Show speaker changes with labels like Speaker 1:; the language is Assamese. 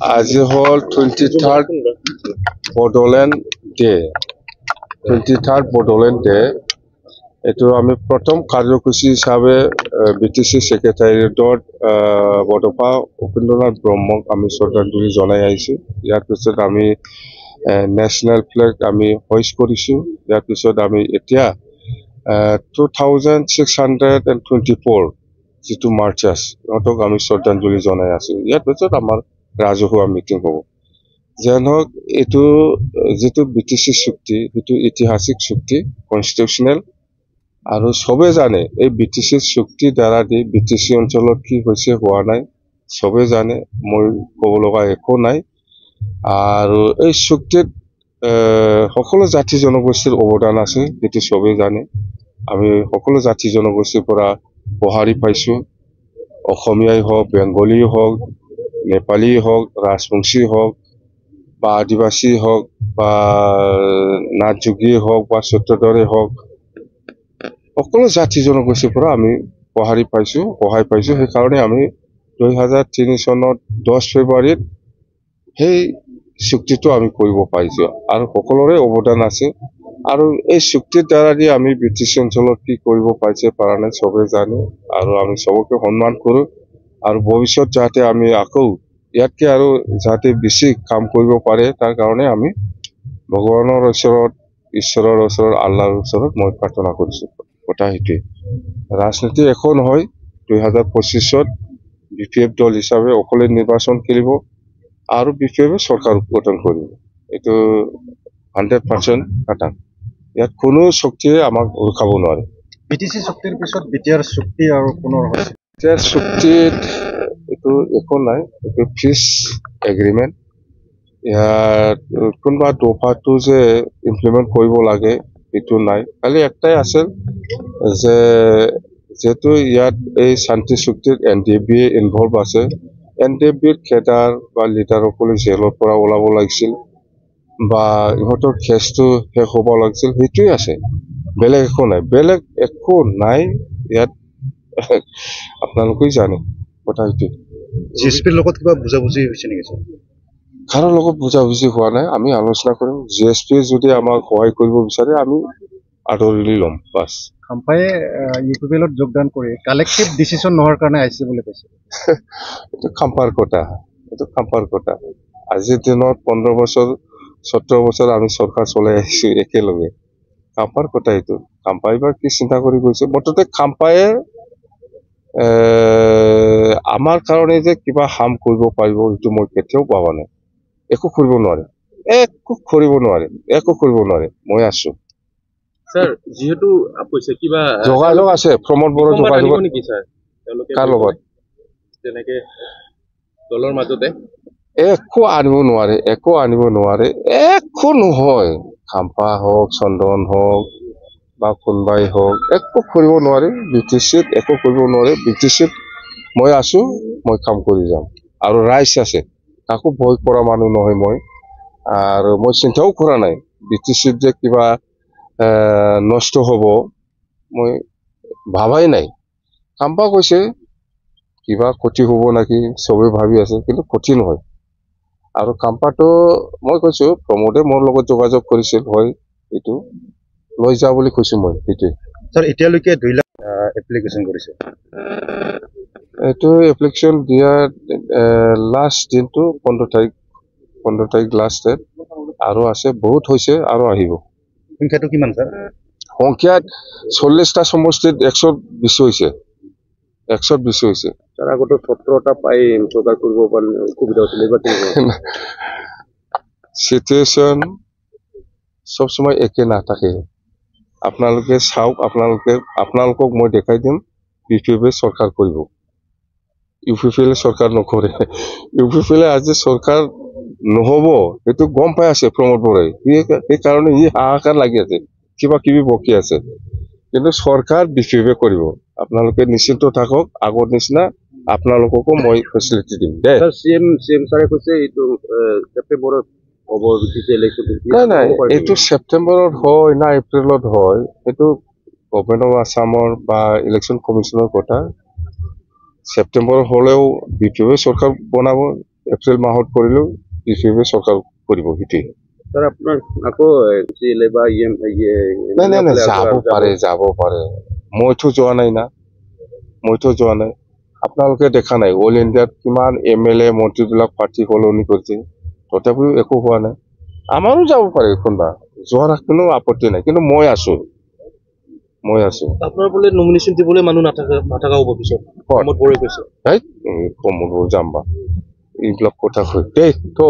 Speaker 1: আজি হল 23rd Bodoland day 23rd Bodoland day এইটো আমি প্ৰথম কাৰ্যসূচী হিচাপে বিটিসি সেক্ৰেটাৰিয়েটত বডোফা উপেন্দ্ৰনাথ ব্ৰহ্মক আমি শ্ৰদ্ধাঞ্জলি জনাই আহিছো। ইয়াৰ পিছত আমি নেশ্যনেল ফ্লেগ আমি হোইষ্ট কৰিছো। ইয়াৰ পিছত আমি এতিয়া 2624 যিটো মাৰ্চাৰ্ছ সিহঁতক আমি শ্ৰদ্ধাঞ্জলি জনাই আছো। ইয়াৰ পিছত আমাৰ ৰাজহুৱা মিটিং হ'ব। যেন হওক এইটো যিটো বিটিসি চুক্তি সেইটো ঐতিহাসিক চুক্তি, কনষ্টিটিউচনেল, আৰু সবে জানে এই বিটিসি চুক্তিৰ দ্বাৰা দি বিটিসি অঞ্চলত কি হৈছে হোৱা নাই সবে জানে, মই ক'ব লগা একো নাই। আৰু এই চুক্তিত সকলো জাতি জনগোষ্ঠীৰ অৱদান আছে, সেইটো সবে জানে। আমি সকলো জাতি জনগোষ্ঠীৰ পৰা সঁহাৰি পাইছো, অসমীয়াই হওক, বেংগলী হওক, নেপালী হওক, ৰাজবংশী হওক বা আদিবাসী হওক বা নাথযোগী হওক বা সত্যধৰে হওক, সকলো জাতি জনগোষ্ঠীৰ পৰা আমি সঁহাৰি পাইছো, সহায় পাইছো। সেইকাৰণে আমি 2003 চনত 10 ফেব্ৰুৱাৰীত সেই চুক্তিটো আমি কৰিব পাৰিছো আৰু সকলোৰে অৱদান আছে। আৰু এই চুক্তিৰ দ্বাৰা দি আমি বিটিসি অঞ্চলত কি কৰিব পাৰিছে পৰা নাই সবে জানে, আৰু আমি সবকে সন্মান কৰো। আৰু ভৱিষ্যত যাতে আমি আকৌ ইয়াতকে আৰু যাতে বেছি কাম কৰিব পাৰে তাৰ কাৰণে আমি ভগৱানৰ ওচৰত, ঈশ্বৰৰ ওচৰত, আল্লাহৰ ওচৰত মই প্ৰাৰ্থনা কৰিছো। কথা সেইটোৱে, ৰাজনীতি একো নহয়। 2025ত বিপিএফ দল হিচাপে অকলে নিৰ্বাচন খেলিব আৰু বিপিএফে চৰকাৰ গঠন কৰিব। এইটো 100% খাটাং। ইয়াত কোনো শক্তিয়ে আমাক ৰখাব নোৱাৰে।
Speaker 2: বিটিসি চুক্তিৰ পিছত বিটিআৰ চুক্তি আৰু পুনৰ হৈছে।
Speaker 1: বিটিআৰ চুক্তিত এইটো একো নাই, এইটো পিচ এগ্ৰিমেণ্ট। ইয়াত কোনোবা দফাটো যে ইমপ্লিমেণ্ট কৰিব লাগে সেইটো নাই, খালি একটাই আছিল যে যেহেতু ইয়াত এই শান্তি চুক্তিত NDFB ইনভলভ আছে, NDFBৰ কেডাৰ বা লিডাৰসকলে জেলৰ পৰা ওলাব লাগিছিল বা ইহঁতৰ কেছটো শেষ হ'ব লাগিছিল, সেইটোৱে আছে, বেলেগ একো নাই। বেলেগ একো নাই ইয়াত, আপোনালোকেই জানে কথা সেইটোৱে।
Speaker 2: GSPৰ লগত কিবা বুজাবুজি হৈছে নেকি?
Speaker 1: কাৰো লগত বুজাবুজি হোৱা নাই, আমি আলোচনা কৰিম। GSP যদি আমাক সহায় কৰিব বিচাৰে আমি আদৰি ল'ম, বাছ।
Speaker 2: খাম্পায়ে UPPLত যোগদান কৰি কালেক্টিভ ডিচিশ্যন নোহোৱাৰ কাৰণে আহিছে বুলি কৈছে।
Speaker 1: এইটো খাম্পাৰ কথা, এইটো খাম্পাৰ কথা। আজিৰ দিনত 15 বছৰ 17 বছৰ আমি চৰকাৰ চলাই আহিছো একেলগে, খাম্পাৰ কথা এইটো। খাম্পাই বা কি চিন্তা কৰি গৈছে, মুঠতে খাম্পায়ে আমাৰ কাৰণে যে কিবা হাৰ্ম কৰিব পাৰিব সেইটো মই কেতিয়াও ভাবা নাই। একো কৰিব নোৱাৰে, একো কৰিব নোৱাৰে, একো কৰিব নোৱাৰে। মই আছো
Speaker 3: স্যাৰ, যেহেতু কৈছে কিবা
Speaker 1: যোগাযোগ আছে, প্ৰমোদ বড়ো যোগাযোগ
Speaker 3: নেকি স্যাৰ তেওঁলোকে
Speaker 1: কাৰ লগত
Speaker 3: তেনেকে দলৰ মাজতে
Speaker 1: একো আনিব নোৱাৰে, একো আনিব নোৱাৰে, একো নহয়। খাম্পা হওক, চন্দন হওক বা কোনবাই হওক, একো কৰিব নোৱাৰে। বিটিসিত একো কৰিব নোৱাৰে। বিটিসিত মই আছো, মই কাম কৰি যাম। আৰু ৰাইজ আছে, কাকো ভয় কৰা মানুহ নহয় মই। আৰু মই চিন্তাও কৰা নাই বিটিসিত যে কিবা নষ্ট হ'ব, মই ভাবাই নাই। খাম্পা কৈছে কিবা ক্ষতি হ'ব নেকি, চবে ভাবি আছে, কিন্তু ক্ষতি নহয়। আৰু খাম্পাটো মই কৈছো, প্ৰমোদে মোৰ লগত যোগাযোগ কৰিছিল, হয় এইটো লৈ যা বুলি কৈছো মই। সেইটোৱে
Speaker 2: স্যাৰ, এতিয়ালৈকে 2 লাখ এপ্লিকেশ্যন কৰিছে।
Speaker 1: এইটো এপ্লিকেশ্যন দিয়াৰ লাষ্ট দিনটো 15 তাৰিখ লাষ্ট ডেট। আৰু আছে, বহুত হৈছে আৰু আহিব।
Speaker 2: সংখ্যাটো কিমান স্যাৰ?
Speaker 1: সংখ্যাত 40টা সমষ্টিত 120 হৈছে, 120 হৈছে।
Speaker 3: তাৰ আগতে 17টা পাই চৰকাৰ কৰিব পৰা অসুবিধা হৈছিল, এইবাৰ
Speaker 1: সিচুৱেশ্যন সব সময় একে নাথাকে। আপোনালোকে চাওক, আপোনালোকক মই দেখাই দিম বিপিএফে চৰকাৰ কৰিব, UPPLে চৰকাৰ নকৰে। UPPLে আজি চৰকাৰ নহব সেইটো গম পাই আছে প্ৰমোদ বড়োই, সেইকাৰণে হাহাকাৰ লাগি আছে, কিবা কিবি বকি আছে। কিন্তু চৰকাৰ বিপিএফে কৰিব, আপোনালোকে নিশ্চিন্ত থাকক। আগৰ নিচিনা আপোনালোককো মই ফেচিলিটি দিম দে।
Speaker 3: CM ছাৰে কৈছে এইটো ছেপ্টেম্বৰত হ'ব বিটিসি ইলেকশ্যন।
Speaker 1: নাই, এইটো ছেপ্টেম্বৰত হয় না এপ্ৰিলত হয়, সেইটো গভৰ্ণমেণ্ট অফ আছামৰ বা ইলেকশ্যন কমিশ্যনৰ কথা। ছেপ্টেম্বৰ হলেও বিপিএফে চৰকাৰ বনাব, এপ্ৰিল মাহত কৰিলেও ইউপিপি চৰকাৰ কৰিব সেইটোৱে
Speaker 3: স্যাৰ আপোনাৰ আকৌ CLA বা
Speaker 1: নাই নাই নাই যাব পাৰে মইতো যোৱা নাই না আপোনালোকে দেখা নাই অল ইণ্ডিয়াত কিমান MLA মন্ত্ৰীবিলাক পাৰ্টি সলনি কৰিছে তথাপিও একো হোৱা নাই আমাৰো যাব পাৰে কোনোবা যোৱাৰ কোনো আপত্তি নাই কিন্তু মই আছো
Speaker 4: আপোনাৰ বোলে নমিনেশ্যন দিবলৈ মানুহ নাথাকা হ'ব পিছত কমত বৰে কৈছে
Speaker 1: কমত যাম বা এইবিলাক কথা হয় দেই তো